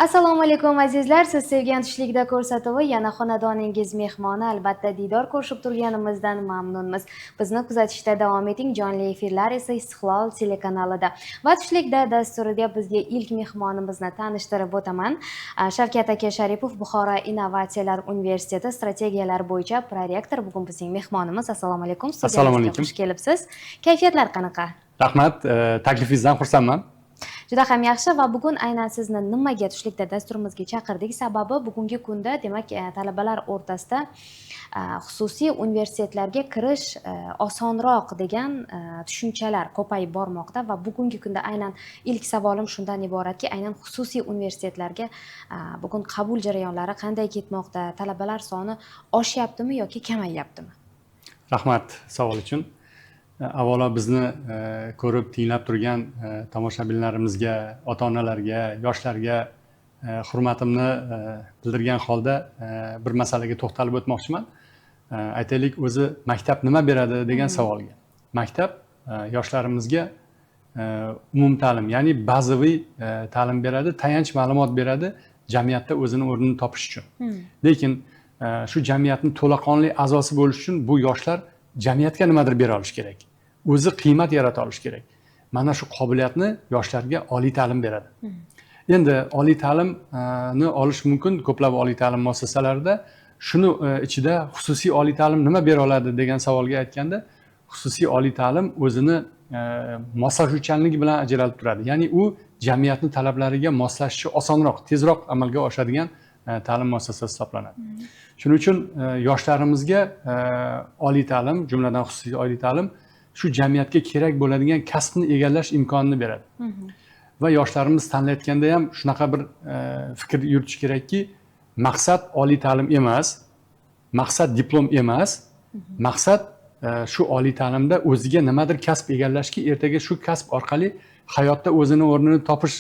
Assalomu alaykum azizlar, siz sevgan tushlikda ko'rsatuvi yana xonadoningiz mehmoni, albatta diydor ko'rishib turganimizdan mamnunmiz. Bizni kuzatishda davom eting, jonli efirlar esa Istiqlol telekanalida. Va tushlikda dasturida bizga ilk mehmonimizni tanishtirib o'taman. Shavkat aka Sharipov, Buxoro Innovatsiyalar universiteti strategiyalar bo'yicha prorektor bugun bizning mehmonimiz. Assalomu alaykum. Assalomu alaykum. Xush kelibsiz. Kayfiyatlar qanaqa? Rahmat, taklifingizdan xursandman. Juda ham yaxshi va bugun aynan sizni nimaga tushlikda dasturimizga chaqirdik? Sababi bugungi kunda demak talabalar o'rtasida xususiy universitetlarga kirish osonroq degan tushunchalar ko'payib bormoqda va bugungi kunda aynan ilk savolim shundan iboratki, aynan xususiy universitetlarga bugun qabul jarayonlari qanday ketmoqda? Talabalar soni oshyaptimi yoki kamayyaptimi? Rahmat savol uchun. Avvalo bizni ko'rib tinglab turgan tomoshabinlarimizga, ota-onalarga, yoshlarga hurmatimni bildirgan holda bir masalaga to'xtalib o'tmoqchiman. Aytaylik, o'zi maktab nima beradi degan savolga. Maktab yoshlarimizga umumta'lim, ya'ni bazaviy ta'lim beradi, tayanch ma'lumot beradi jamiyatda o'zini o'rnini topish uchun. Lekin shu jamiyatning to'laqonli a'zosi bo'lish uchun bu yoshlar jamiyatga nimadir bera olish kerak. O'zi qiymat yarata olish kerak. Mana shu qobiliyatni yoshlarga oliy ta'lim beradi. Endi oliy ta'limni olish mumkin ko'plab oliy ta'lim muassasalarida. Shuni ichida xususiy oliy ta'lim nima bera oladi degan savolga aytganda, xususiy oliy ta'lim o'zini moslashuvchanligi bilan ajralib turadi. Ya'ni u jamiyatning talablariga moslashishi osonroq, tezroq amalga oshadigan ta'lim muassasasi hisoblanadi. Shuning uchun yoshlarimizga oliy ta'lim, jumladan xususiy oliy ta'lim shu jamiyatga kerak bo'ladigan kasbni egallash imkonini beradi. Va yoshlarimiz tanlayotganda ham shunaqa bir fikr yuritish kerakki, maqsad oliy ta'lim emas, maqsad diplom emas, maqsad shu oliy ta'limda o'ziga nimadir kasb egallashki, ertaga shu kasb orqali hayotda o'zini o'rnini topish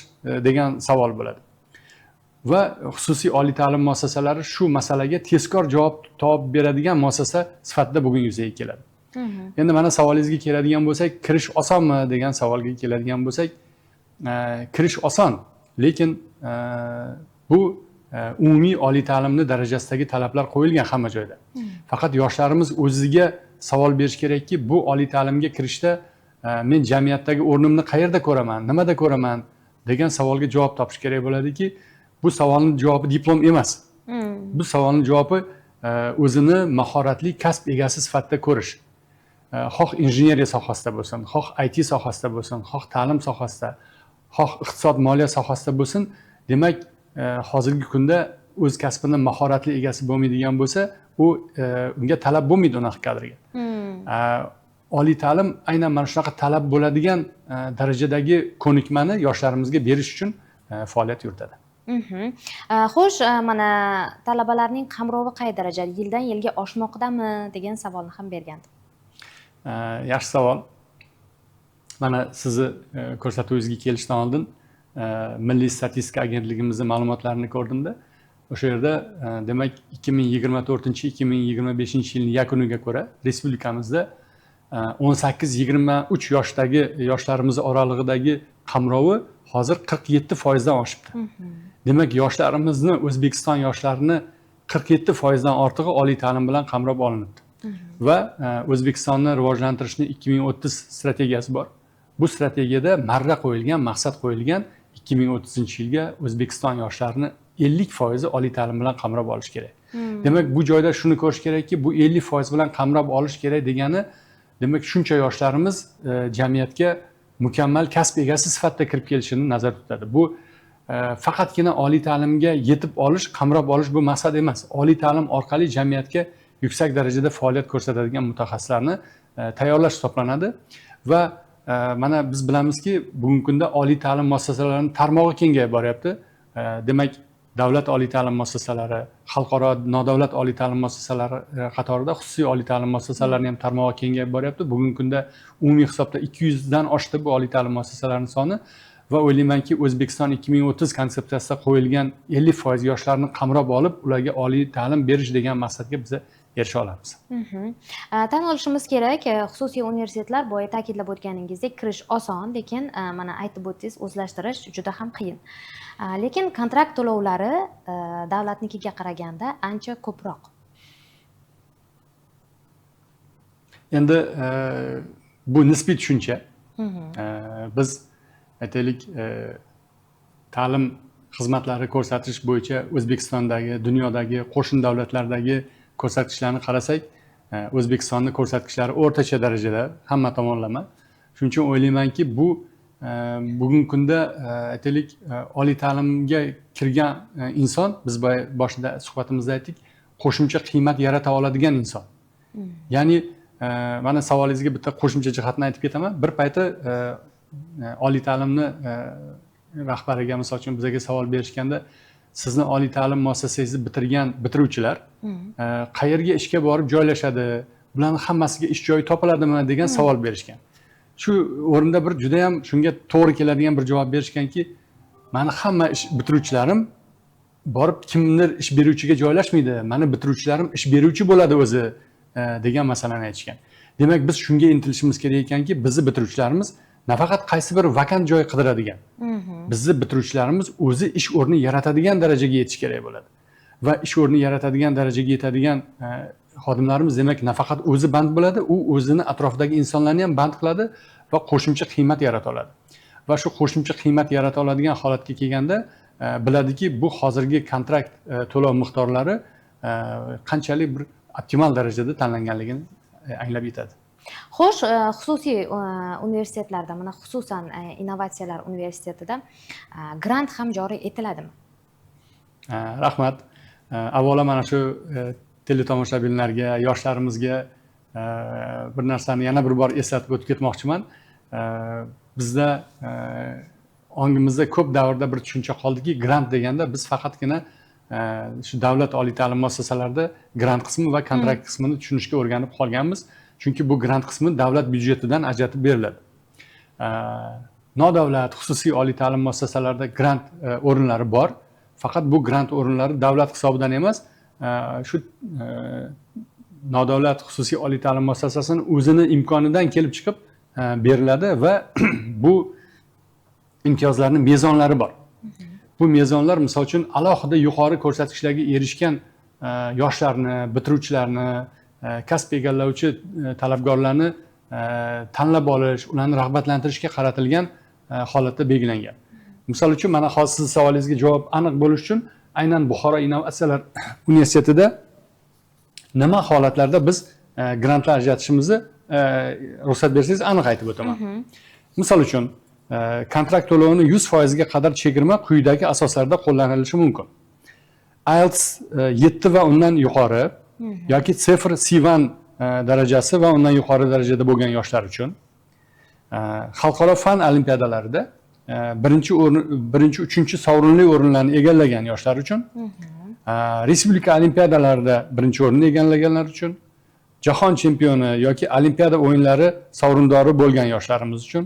degan savol bo'ladi. Va xususiy oliy ta'lim muassasalari shu masalaga tezkor javob topib beradigan muassasa sifatida bugun yuzaga keladi. Endi mana savolingizga keladigan bo'lsak, kirish osonmi degan savolga keladigan bo'lsak, kirish oson, lekin bu umumiy oliy ta'limni darajasidagi talablar qo'yilgan hamma joyda. Faqat yoshlarimiz o'ziga savol berish kerakki, bu oliy ta'limga kirishda men jamiyatdagi o'rnimni qayerda ko'raman, nimada ko'raman degan savolga javob topish kerak bo'ladiki, bu savolning javobi diplom emas. Bu savolning javobi o'zini mahoratli kasb egasi sifatida ko'rish. Xoh injineriya sohasida bo'lsin, xoh IT sohasida bo'lsin, xoh ta'lim sohasida, xoh iqtisod moliya sohasida bo'lsin, demak hozirgi kunda o'z kasbini mahoratli egasi bo'lmaydigan bo'lsa, unga talab bo'lmaydi unaqa kadrga. Oliy ta'lim aynan mana shunaqa talab bo'ladigan darajadagi ko'nikmani yoshlarimizga berish uchun faoliyat yuritadi. Xo'sh, mana talabalarning qamrovi qay darajada, yildan yilga oshmoqdami degan savolni ham bergandim. Yaxshi savol. Mana sizni ko'rsatuvingizga kelishdan oldin Milliy statistika agentligimizning ma'lumotlarini ko'rdimda, o'sha yerda demak 2024-2025 yilning yakuniga ko'ra respublikamizda 18-23 yoshdagi yoshlarimiz oralig'idagi qamrovi hozir 47% dan oshibdi. Demak, yoshlarimizni, O'zbekiston yoshlarini 47% dan ortig'i oliy ta'lim bilan qamrab olinibdi. Va O'zbekistonni rivojlantirishning 2030 strategiyasi bor. Bu strategiyada marra qo'yilgan, maqsad qo'yilgan 2030-yilga O'zbekiston yoshlarini 50% oliy ta'lim bilan qamrab olish kerak. Demak, bu joyda shuni ko'rish kerakki, bu 50% bilan qamrab olish kerak degani, demak, shuncha yoshlarimiz jamiyatga mukammal kasb egasi sifatida kirib kelishini nazarda tutadi. Bu faqatgina oliy ta'limga yetib olish, qamrab olish bu maqsad emas. Oliy ta'lim orqali jamiyatga yuksak darajada faoliyat ko'rsatadigan mutaxassislarni tayyorlash hisoblanadi va mana biz bilamizki, bugungi kunda oliy ta'lim muassasalarining tarmog'i kengayib boryapti. Demak, davlat oliy ta'lim muassasalari, xalqaro nodavlat oliy ta'lim muassasalari qatorida xususiy oliy ta'lim muassasalarining ham tarmog'i kengayib boryapti. Bugungi kunda umumiy hisobda 200 dan oshdi bu oliy ta'lim muassasalarining soni va o'ylaymanki, O'zbekiston 2030 konsepsiyasida qo'yilgan 50% yoshlarni qamrab olib, ularga oliy ta'lim berish degan maqsadga biz erisha olamiz. Tan olishimiz kerak, xususiy universitetlar boya ta'kidlab o'tganingizdek kirish oson, lekin mana aytib o'tdingiz, o'zlashtirish juda ham qiyin. Lekin kontrakt to'lovlari davlatnikiga qaraganda ancha ko'proq. Endi bu nisbiy tushuncha. Biz aytaylik ta'lim xizmatlari ko'rsatish bo'yicha O'zbekistondagi, dunyodagi qo'shni davlatlardagi ko'rsatkichlarni qarasak, O'zbekistonni ko'rsatkichlari o'rtacha darajada, hamma tomonlama. Shuning uchun o'ylaymanki, bu bugungi kunda aytaylik oliy ta'limga kirgan inson, biz boshida suhbatimizda aytdik, qo'shimcha qiymat yarata oladigan inson. Ya'ni mana savolingizga bitta qo'shimcha jihatni aytib ketaman. Bir payti oliy ta'limni rahbariga misol uchun bizga savol berishganda, sizni oliy ta'lim muassasangizni bitiruvchilar qayerga ishga borib joylashadi, bularning hammasiga ish joyi topiladimi degan savol berishgan. Shu o'rinda bir juda ham shunga to'g'ri keladigan bir javob berishganki, mani hamma ish bitiruvchilarim borib kimdir ish beruvchiga joylashmaydi, mani bitiruvchilarim ish beruvchi bo'ladi o'zi degan masalani aytishgan. Demak, biz shunga intilishimiz kerak ekanki, bizni bitiruvchilarimiz nafaqat qaysi bir vakant joy qidiradigan, bizni bitiruvchilarimiz o'zi ish o'rni yaratadigan darajaga yetish kerak bo'ladi. Va ish o'rni yaratadigan darajaga yetadigan xodimlarimiz demak nafaqat o'zi band bo'ladi, u o'zini atrofidagi insonlarni ham band qiladi va qo'shimcha qiymat yarata oladi. Va shu qo'shimcha qiymat yarata oladigan holatga kelganda biladiki, bu hozirgi kontrakt to'lov miqdorlari qanchalik bir optimal darajada tanlanganligini anglab yetadi. Xo'sh, xususiy universitetlarda, mana xususan Innovatsiyalar universitetida grant ham joriy etiladimi? Rahmat. Avvalo mana shu teletomoshabinlarga, yoshlarimizga bir narsani yana bir bor eslatib o'tib ketmoqchiman. Bizda ongimizda ko'p davrda bir tushuncha qoldiki, grant deganda biz faqatgina shu davlat oliy ta'lim muassasalarida grant qismi va kontrakt qismini tushunishga o'rganib qolganmiz. Chunki bu grant qismi davlat byudjetidan ajratib beriladi. Nodavlat, xususiy oliy ta'lim muassasalarida grant o'rinlari bor. Faqat bu grant o'rinlari davlat hisobidan emas, shu nodavlat xususiy oliy ta'lim muassasasini o'zini imkonidan kelib chiqib beriladi va bu imtiyozlarning mezonlari bor. Bu mezonlar misol uchun alohida yuqori ko'rsatkichlarga erishgan yoshlarni, bitiruvchilarni, kasb egallovchi talabgorlarni tanlab olish, ularni rag'batlantirishga qaratilgan holatda belgilangan. Misol uchun mana hozir siz savolingizga javob aniq bo'lish uchun aynan Buxoro Innovatsiyalar universitetida nima holatlarda biz grantlar ajratishimizni ruxsat bersangiz aniq aytib o'taman. Misol uchun kontrakt to'lovini 100% ga qadar chegirma quyidagi asoslarda qo'llanilishi mumkin. IELTS 7 va undan yuqori yoki sifr C1 darajasi va undan yuqori darajada bo'lgan yoshlar uchun, xalqaro fan olimpiadalarida birinchi, uchinchi sovrinli o'rinlarni egallagan yoshlar uchun, respublika olimpiadalarida birinchi o'rinni egallaganlar uchun, jahon chempioni yoki olimpiada o'yinlari sovrindori bo'lgan yoshlarimiz uchun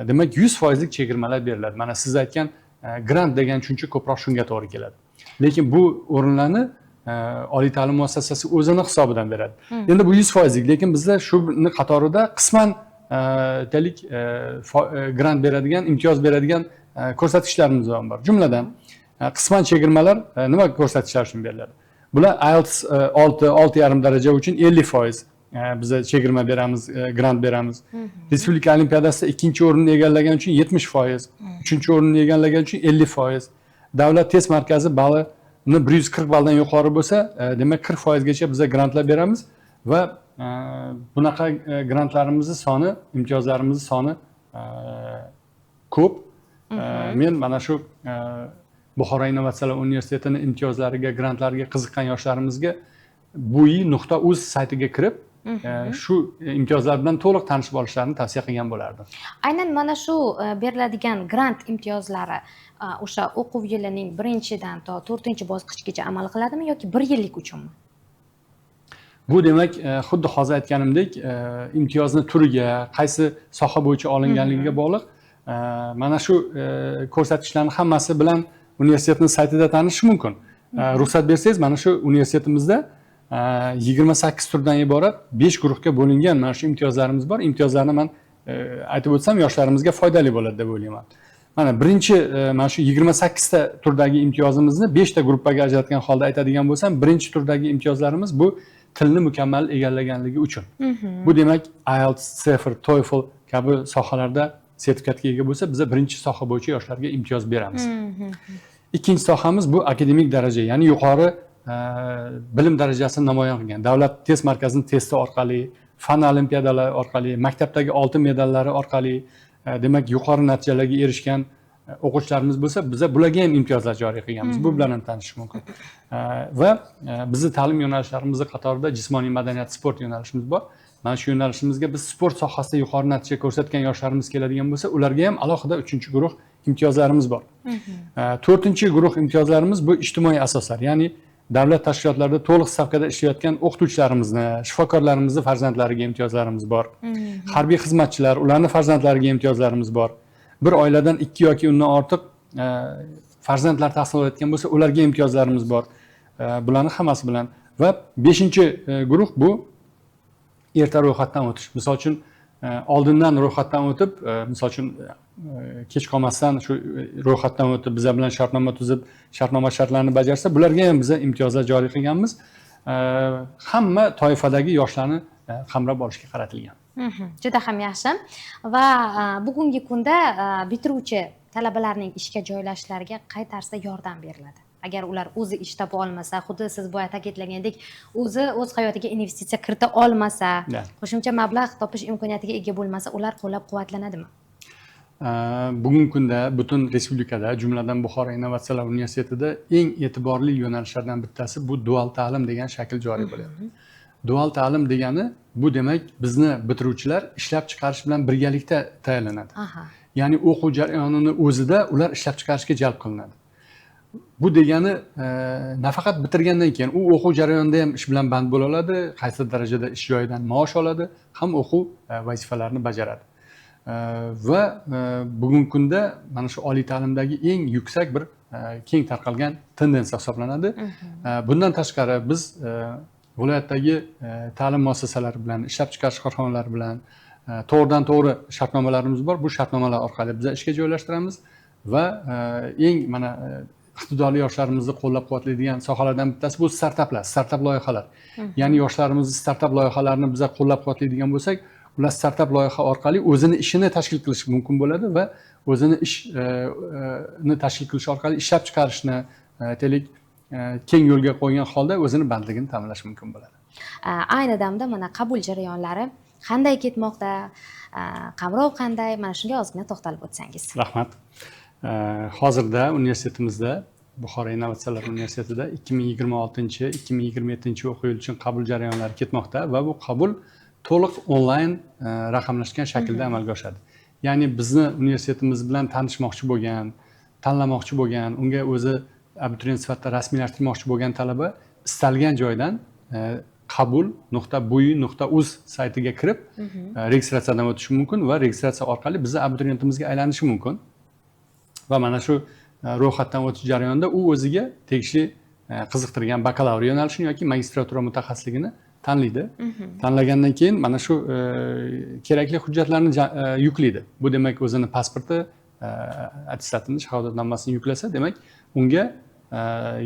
demak 100% lik chegirmalar beriladi. Mana siz aytgan grant degan tushuncha ko'proq shunga to'g'ri keladi. Lekin bu o'rinlarni oliy ta'lim muassasasi o'zini hisobidan beradi. Endi bu 100% lik, lekin bizda shuni qatorida qisman grant beradigan, imtiyoz beradigan ko'rsatkichlarimiz ham bor. Jumladan qisman chegirmalar nima ko'rsatkichlar uchun beriladi? Bular IELTS 6.5 daraja uchun 50% biz chegirma beramiz, grant beramiz. Respublika olimpiadasida ikkinchi o'rinni egallagan uchun 70%, uchinchi o'rinni egallagan uchun 50%. Davlat test markazi bali 140 balldan yuqori bo'lsa, demak 40% gacha biz grantlar beramiz va bunaqa grantlarimizni soni, imtiyozlarimizni soni ko'p. Men mana shu Buxoro Innovatsiyalar universitetining imtiyozlariga, grantlariga qiziqqan yoshlarimizga bui.uz saytiga kirib, shu imtiyozlar bilan to'liq tanishib olishlarini tavsiya qilgan bo'lardim. Aynan mana shu beriladigan grant imtiyozlari o'sha o'quv yilining 1-dan to 4-bosqichgacha amal qiladimi yoki 1 yillik uchunmi? Bu demak, xuddi hozir aytganimdek, imtiyozni turiga, qaysi soha bo'yicha olinganligiga bog'liq. Mana shu ko'rsatkichlarning hammasi bilan universitetning saytida tanishish mumkin. Ruxsat bersangiz, mana shu universitetimizda 28 turdan iborat 5 guruhga bo'lingan mana shu imtiyozlarimiz bor. Imtiyozlarni men aytib o'tsam yoshlarimizga foydali bo'ladi deb o'ylayman. Mana birinchi mana shu 28 ta turdagi imtiyozimizni 5 ta gruppaga ajratgan holda aytadigan bo'lsam, birinchi turdagi imtiyozlarimiz bu tilni mukammal egallaganligi uchun. Bu demak IELTS, TOEFL, TOEFL kabi sohalarda sertifikatga ega bo'lsa, biz birinchi soha bo'yicha yoshlarga imtiyoz beramiz. Ikkinchi sohamiz bu akademik daraja, ya'ni yuqori bilim darajasini namoyon qilgan. Davlat test markazining testi orqali, fan olimpiadalari orqali, maktabdagi oltin medallari orqali, demak yuqori natijalarga erishgan o'quvchilarimiz bo'lsa, biz bularga ham imtiyozlar joriy qilganmiz. Bu bilan ham tanishish mumkin. Va bizning ta'lim yo'nalishlarimiz qatorida jismoniy madaniyat, sport yo'nalishimiz bor. Mana shu yo'nalishimizga biz sport sohasida yuqori natija ko'rsatgan yoshlarimiz keladigan bo'lsa, ularga ham alohida 3-guruh imtiyozlarimiz bor. 4-guruh imtiyozlarimiz bu ijtimoiy asoslar, ya'ni davlat tashkilotlarida to'liq stavkada ishlayotgan o'qituvchilarimizni, shifokorlarimizni farzandlariga imtiyozlarimiz bor. Harbiy xizmatchilar, ularning farzandlariga imtiyozlarimiz bor. Bir oiladan 2 yoki undan ortiq farzandlar tahsil olayotgan bo'lsa, ularga imtiyozlarimiz bor. Bularning hammasi bilan va 5-guruh bu erta ro'yxatdan o'tish. Misol uchun oldindan ro'yxatdan o'tib, misol uchun kech qolmasdan shu ro'yxatdan o'tib bizlar bilan shartnoma tuzib, shartnoma shartlarini bajarsa, bularga ham biz imtiyozlar joriy qilganmiz. Hamma toifadagi yoshlarni qamrab olishga qaratilgan. Juda ham yaxshi. Va bugungi kunda bitiruvchi talabalarning ishga joylashishlariga qay tarzda yordam beriladi? Agar ular o'zi ish topa olmasa, xuddi siz boya ta'kidlagandek, o'zi o'z hayotiga investitsiya kirita olmasa, qo'shimcha mablag' topish imkoniyatiga ega bo'lmasa, ular qo'llab-quvvatlanadimi? Bugungi kunda butun respublikada, jumladan Buxoro innovatsiyalar universitetida eng e'tiborli yo'nalishlardan bittasi bu dual ta'lim degan shakl joriy bo'lyapti. Dual ta'lim degani bu demak bizni bitiruvchilar ishlab chiqarish bilan birgalikda tayyorlanadi. Ya'ni o'quv jarayonini o'zida ular ishlab chiqarishga jalb qilinadi. Bu degani nafaqat bitirgandan keyin u o'quv jarayonida ham ish bilan band bo'la oladi, qaysi darajada ish joyidan maosh oladi, ham o'quv vazifalarini bajaradi. Va bugungi kunda mana shu oliy ta'limdagi eng yuksak bir keng tarqalgan tendensiya hisoblanadi. Bundan tashqari biz viloyatdagi ta'lim muassasalari bilan, ishlab chiqarish korxonalari bilan to'g'ridan to'g'ri shartnomalarimiz bor. Bu shartnomalar orqali biz ishga joylashtiramiz va eng mana iqtidorli yoshlarimizni qo'llab-quvvatlaydigan sohalardan bittasi bu startaplar, startap loyihalar. Ya'ni yoshlarimizni startap loyihalarini biz qo'llab-quvvatlaydigan bo'lsak, ular startap loyiha orqali o'zini ishini tashkil qilish mumkin bo'ladi va o'zini ishni tashkil qilish orqali ishlab chiqarishni aytaylik keng yo'lga qo'ygan holda o'zini bandligini ta'minlash mumkin bo'ladi. Ayni damda mana qabul jarayonlari qanday ketmoqda, qamrov qanday? Mana shunga ozgina to'xtalib o'tsangiz. Rahmat. Hozirda universitetimizda, Buxoro innovatsiyalar universitetida 2026-2027 o'quv yili uchun qabul jarayonlari ketmoqda va bu qabul to'liq onlayn raqamlashgan shaklda amalga oshadi. Ya'ni bizni universitetimiz bilan tanishmoqchi bo'lgan, tanlamoqchi bo'lgan, unga o'zi abituriyent sifatida rasmiylashtirmoqchi bo'lgan talaba istalgan joydan qabul.bui.uz saytiga kirib registratsiyadan o'tishi mumkin va registratsiya orqali bizni abituriyentimizga aylanishi mumkin. Va mana shu ro'yxatdan o'tish jarayonida u o'ziga tegishli qiziqtirgan bakalavr yo'nalishini yoki magistratura mutaxassisligini tanlaydi. Tanlagandan keyin mana shu kerakli hujjatlarni yuklaydi. Bu demak o'zini pasporti, attestatini, shahodatnomasini yuklasa, demak unga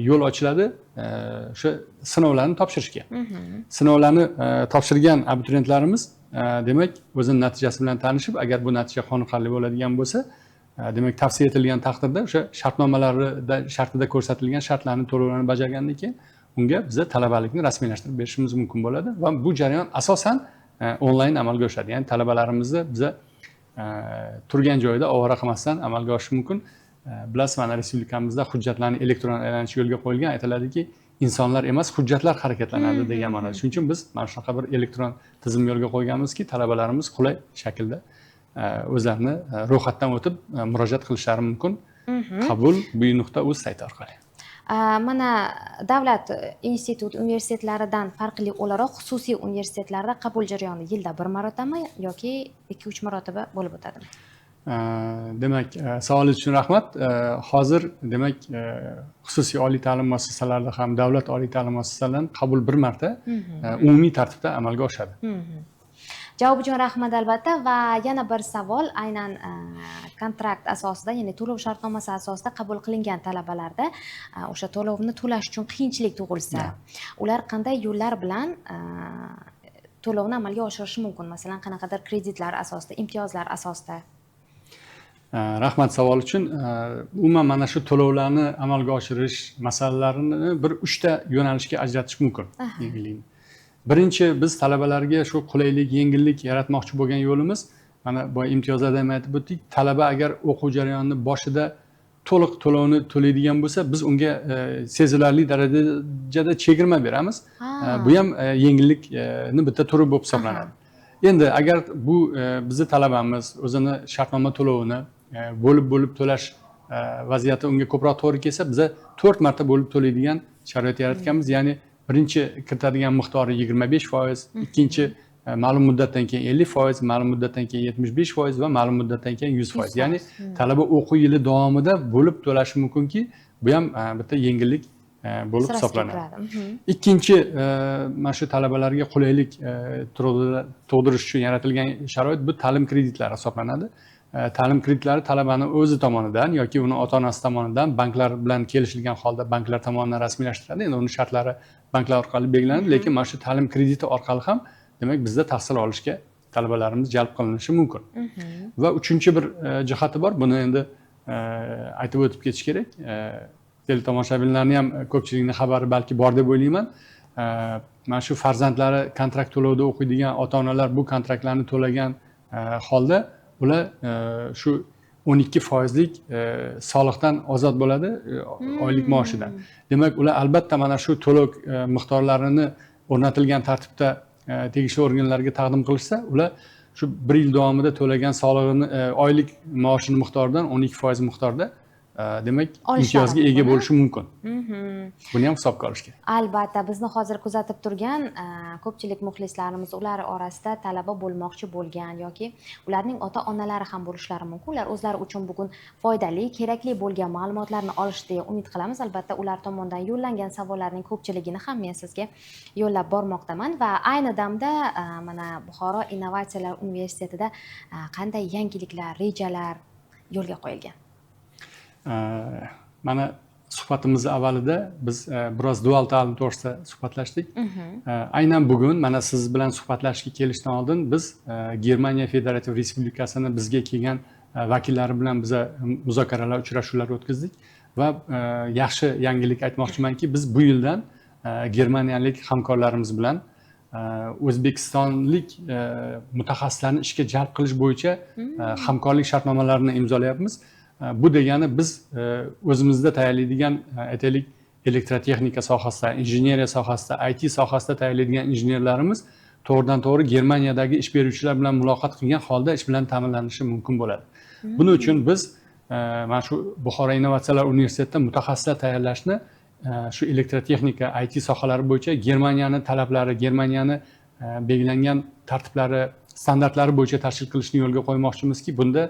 yo'l ochiladi o'sha sinovlarni topshirishga. Sinovlarni topshirgan abituriyentlarimiz demak o'zining natijasi bilan tanishib, agar bu natija qoniqarli bo'ladigan bo'lsa, demak tavsiya etilgan taqdirda o'sha shartnomalarida shartida ko'rsatilgan shartlarni to'lovlarini bajargandan keyin unga biza talabalikni rasmiylashtirib berishimiz mumkin bo'ladi va bu jarayon asosan onlayn amalga oshadi. Ya'ni talabalarimizni biza turgan joyida ovora qilmasdan amalga oshishi mumkin. Bilasiz, mana respublikamizda hujjatlarni elektron aylanish yo'lga qo'yilgan, aytiladiki, insonlar emas, hujjatlar harakatlanadi degan ma'noda. Shuning uchun biz mana shunaqa bir elektron tizim yo'lga qo'yganmizki, talabalarimiz qulay shaklda o'zlarini ro'yxatdan o'tib murojaat qilishlari mumkin. Qabul bui.uz sayti orqali. Mana davlat institut universitetlaridan farqli o'laroq xususiy universitetlarda qabul jarayoni yilda bir marotaba yoki 2-3 marotaba bo'lib o'tadimi? Demak, savolingiz uchun rahmat. Hozir demak xususiy oliy ta'lim muassasalarida ham davlat oliy ta'lim muassasalaridan qabul bir marta umumiy tartibda amalga oshadi. Javob uchun rahmat albatta. Va yana bir savol, aynan kontrakt asosida, ya'ni to'lov shartnomasi asosida qabul qilingan talabalarda o'sha to'lovni to'lash uchun qiyinchilik tug'ilsa, ular qanday yo'llar bilan to'lovni amalga oshirishi mumkin? Masalan, qanaqadir kreditlar asosida, imtiyozlar asosida? Rahmat savol uchun. Umuman mana shu to'lovlarni amalga oshirish masalalarini bir 3 ta yo'nalishga ajratish mumkin. Birinchi, biz talabalarga shu qulaylik, yengillik yaratmoqchi bo'lgan yo'limiz, mana bu imtiyozlarda ham aytib o'tdik, talaba agar o'quv jarayoni boshida to'liq to'lovni to'laydigan bo'lsa, biz unga sezilarli darajada chegirma beramiz. Bu ham yengillikni bitta turi bo'lib hisoblanadi. Endi agar bu bizni talabamiz o'zini shartnoma to'lovini bo'lib to'lash vaziyati unga ko'proq to'g'ri kelsa, biza 4 marta bo'lib to'laydigan sharoit yaratganmiz. Ya'ni birinchi kiritadigan miqdori 25%, ikkinchi ma'lum muddatdan keyin 50%, ma'lum muddatdan keyin 75% va ma'lum muddatdan keyin 100%. Ya'ni talaba o'quv yili davomida bo'lib to'lashi mumkinki, bu ham bitta yengillik bo'lib hisoblanadi. Ikkinchi, mana shu talabalarga qulaylik tug'dirish uchun yaratilgan sharoit bu ta'lim kreditlari hisoblanadi. Ta'lim kreditlari talabani o'zi tomonidan yoki uni ota-onasi tomonidan banklar bilan kelishilgan holda banklar tomonidan rasmiylashtiriladi. Endi uni shartlari banklar orqali belgilanadi, lekin mana shu ta'lim krediti orqali ham demak bizda tahsil olishga talabalarimiz jalb qilinishi mumkin. Va uchinchi bir jihati bor. Buni endi aytib o'tib ketish kerak. Teletomoshabinlarning ham ko'pchilikning xabari balki bor deb o'ylayman. Mana shu farzandlari kontrakt to'lovida o'qiydigan ota-onalar bu kontraktlarni to'lagan holda ular shu 12%lik soliqdan ozod bo'ladi oylik maoshidan. Demak, ular albatta mana shu to'lov miqdorlarini o'rnatilgan tartibda tegishli organlarga taqdim qilishsa, ular shu 1 yil davomida to'lagan solig'ini oylik maoshini miqdoridan 12% miqdorda demak imtiyozga ega bo'lishi mumkin. Buni ham hisobga olish kerak. Albatta, bizni hozir kuzatib turgan ko'pchilik muxlislarimiz, ular orasida talaba bo'lmoqchi bo'lgan yoki ularning ota-onalari ham bo'lishlari mumkin. Ular o'zlari uchun bugun foydali, kerakli bo'lgan ma'lumotlarni olish deya umid qilamiz. Albatta, ular tomonidan yo'llangan savollarning ko'pchiligini ham men sizga yo'llab bormoqdaman va ayni damda mana Buxoro Innovatsiyalar universitetida qanday yangiliklar, rejalar yo'lga qo'yilgan? Mana suhbatimiz avvalida biz biroz dual ta'lim to'g'risida suhbatlashdik. Aynan bugun mana siz bilan suhbatlashishga kelishdan oldin biz Germaniya Federativ Respublikasini bizga kelgan vakillari bilan biza muzokaralar, uchrashuvlar o'tkazdik va yaxshi yangilik aytmoqchimanki, biz bu yildan germaniyalik hamkorlarimiz bilan o'zbekistonlik mutaxassislarni ishga jalb qilish bo'yicha hamkorlik shartnomalarini imzolayapmiz. Bu degani biz o'zimizda tayyorlaydigan aytaylik elektrotexnika sohasida, injineriya sohasida, IT sohasida tayyorlaydigan injenerlarimiz to'g'ridan to'g'ri Germaniyadagi ish beruvchilar bilan muloqot qilgan holda ish bilan ta'minlanishi mumkin bo'ladi. Buning uchun biz mana shu Buxoro Innovatsiyalar universitetida mutaxassislar tayyorlashni shu elektrotexnika, IT sohalari bo'yicha Germaniyani talablari, Germaniyani belgilangan tartiblari, standartlari bo'yicha tashkil qilishni yo'lga qo'ymoqchimizki, bunda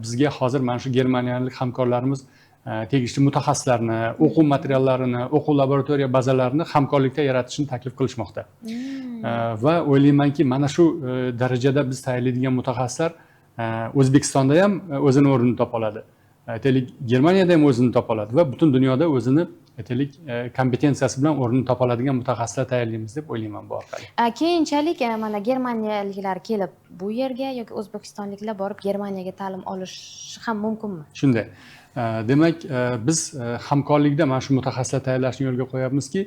bizga hozir mana shu germaniyalik hamkorlarimiz tegishli mutaxassislarni, o'quv materiallarini, o'quv laboratoriya bazalarini hamkorlikda yaratishni taklif qilishmoqda. Va o'ylaymanki, mana shu darajada biz tayyorlaydigan mutaxassislar O'zbekistonda ham o'zini o'rnini topa oladi. Aytaylik, Germaniyada ham o'zini topa oladi va butun dunyoda o'zini aytaylik kompetensiyasi bilan o'rnini topa oladigan mutaxassislar tayyorlaymiz deb o'ylayman bu orqali. Keyinchalik mana germaniyaliklar kelib bu yerga yoki o'zbekistonliklar borib Germaniyaga ta'lim olishi ham mumkinmi? Shunday. Demak, biz hamkorlikda mana shu mutaxassislar tayyorlashni yo'lga qo'yapmizki,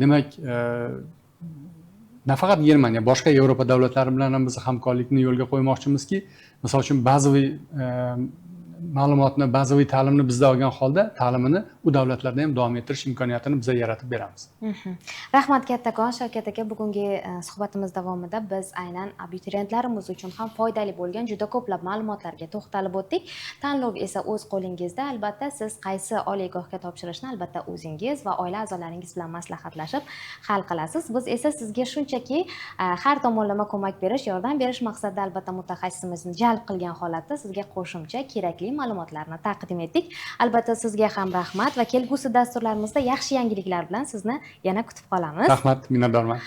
demak, nafaqat Germaniya, boshqa Yevropa davlatlari bilan ham biz hamkorlikni yo'lga qo'ymoqchimizki, misol uchun bazaviy ma'lumotni, bazaviy ta'limni bizda olgan holda ta'limini u davlatlarda ham davom ettirish imkoniyatini biz yaratib beramiz. Rahmat kattakon Shavkat aka, bugungi suhbatimiz davomida biz aynan abituriyentlarimiz uchun ham foydali bo'lgan juda ko'plab ma'lumotlarga to'xtalib o'tdik. Tanlov esa o'z qo'lingizda. Albatta siz qaysi oliygohga topshirishni albatta o'zingiz va oila a'zolaringiz bilan maslahatlashib hal qilasiz. Biz esa sizga shunchaki har tomonlama ko'mak berish, yordam berish maqsadida albatta mutaxassisimizni jalb qilgan holatda sizga qo'shimcha kerakli ma'lumotlarni taqdim etdik. Albatta sizga ham rahmat va kelgusi dasturlarimizda yaxshi yangiliklar bilan sizni yana kutib qolamiz. Rahmat, minnatdorman.